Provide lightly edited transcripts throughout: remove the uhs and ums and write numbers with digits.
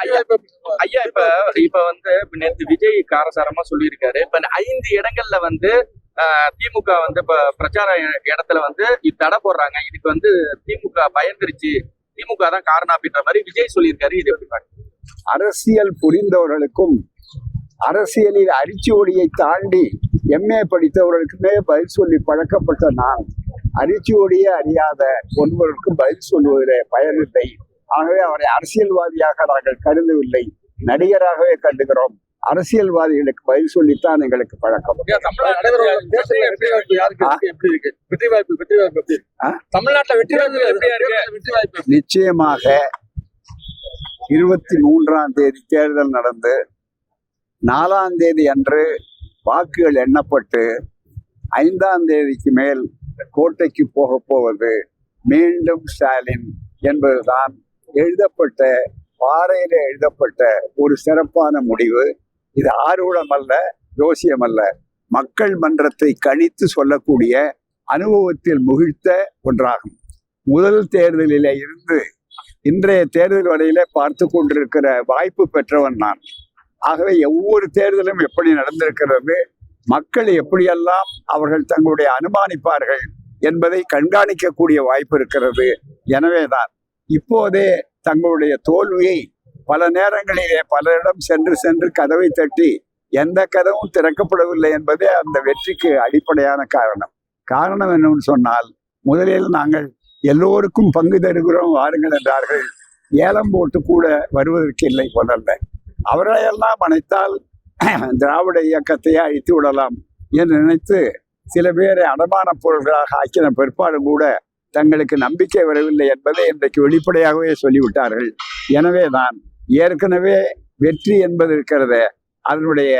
ஐயா இப்ப வந்து நேற்று விஜய் காரசாரமா சொல்லியிருக்காரு. இப்ப 5 இடங்கள்ல வந்து திமுக வந்து இப்ப பிரச்சார இடத்துல வந்து தடை போடுறாங்க. இதுக்கு வந்து திமுக பயந்துருச்சு, திமுக தான் காரணம் அப்படின்ற மாதிரி விஜய் சொல்லியிருக்காரு. இது எப்படி பாருங்க? அரசியல் புரிந்தவர்களுக்கும் அரசியலில் அரிச்சுவடியை தாண்டி MA படித்தவர்களுக்குமே பதில் சொல்லி பழக்கப்பட்ட நான் அரிச்சுவடியே அறியாத ஒருவருக்கும் பதில் சொல்வதிலே பயனில்லை. ஆகவே அவரை அரசியல்வாதியாக நாங்கள் கருதவில்லை, நடிகராகவே கருதுகிறோம். அரசியல்வாதிகளுக்கு பதில் சொல்லித்தான் எங்களுக்கு பழக்கம். நிச்சயமாக 23ஆம் தேதி தேர்தல் நடந்து 4ஆம் தேதி அன்று வாக்குகள் எண்ணப்பட்டு 5ஆம் தேதிக்கு மேல் கோட்டைக்கு போவது மீண்டும் ஸ்டாலின் என்பதுதான் எழுதப்பட்ட பாறையில எழுதப்பட்ட ஒரு சிறப்பான முடிவு. இது ஆர்வம் அல்ல, ஜோசியம் அல்ல, மக்கள் மன்றத்தை கணித்து சொல்லக்கூடிய அனுபவத்தில் முகிழ்த்த ஒன்றாகும். முதல் தேர்தலில இருந்து இன்றைய தேர்தல் வரையில பார்த்து கொண்டிருக்கிற வாய்ப்பு பெற்றவன் நான். ஆகவே ஒவ்வொரு தேர்தலும் எப்படி நடந்திருக்கிறது, மக்கள் எப்படியெல்லாம் அவர்கள் தங்களுடைய அனுமானிப்பார்கள் என்பதை கண்காணிக்கக்கூடிய வாய்ப்பு இருக்கிறது. எனவேதான் இப்போதே தங்களுடைய தோல்வியை பல நேரங்களிலே பலரிடம் சென்று கதவை தட்டி எந்த கதவும் திறக்கப்படவில்லை என்பதே அந்த வெற்றிக்கு அடிப்படையான காரணம் என்னன்னு சொன்னால், முதலில் நாங்கள் எல்லோருக்கும் பங்கு தருகிறோம் வாருங்கள் என்றார்கள். ஏலம் போட்டு கூட வருவதற்கு இல்லை முதல்ல. அவர்களையெல்லாம் அணைத்தால் திராவிட இயக்கத்தையே அழித்து விடலாம் என்று நினைத்து சில பேரை அடமான பொருள்களாக ஆக்கின பிற்பாடு கூட தங்களுக்கு நம்பிக்கை வரவில்லை என்பதை இன்றைக்கு வெளிப்படையாகவே சொல்லிவிட்டார்கள். எனவேதான் ஏற்கனவே வெற்றி என்பது இருக்கிறத அதனுடைய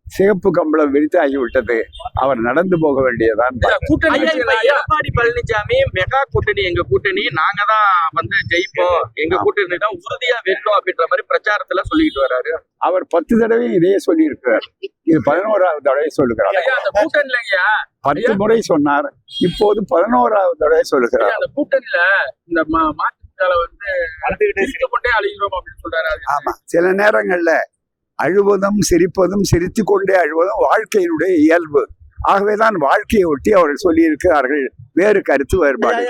சிகப்பு கம்பளம் விரித்தாகிவிட்டது. அவர் நடந்து போக வேண்டியதான். எடப்பாடி பழனிசாமி மெகா கூட்டணி, எங்க கூட்டணி, நாங்க தான் வந்து ஜெயிப்போம், எங்க கூட்டணி தான் உறுதியா வெல்லும் அப்படின்ற மாதிரி பிரச்சாரத்துல சொல்லிட்டு வர்றாரு. அவர் 10 தடவை இதே சொல்லி இருக்கிறார். இது 11வது தடவை சொல்லுகிறார். 10 முறை சொன்னார், இப்போது 11வது தடவை சொல்லுகிறார். அந்த கூட்டணியில இந்த மாற்றத்தால வந்து கொண்டே அழிகிறோம் அப்படின்னு சொல்றாரு. ஆமா, சில நேரங்கள்ல அழுவதும் சிரிப்பதும், சிரித்து கொண்டே அழுவதும் வாழ்க்கையினுடைய இயல்பு. ஆகவேதான் வாழ்க்கையை ஒட்டி அவர்கள் சொல்லி இருக்கிறார்கள். வேறு கருத்து வேறுபாடு.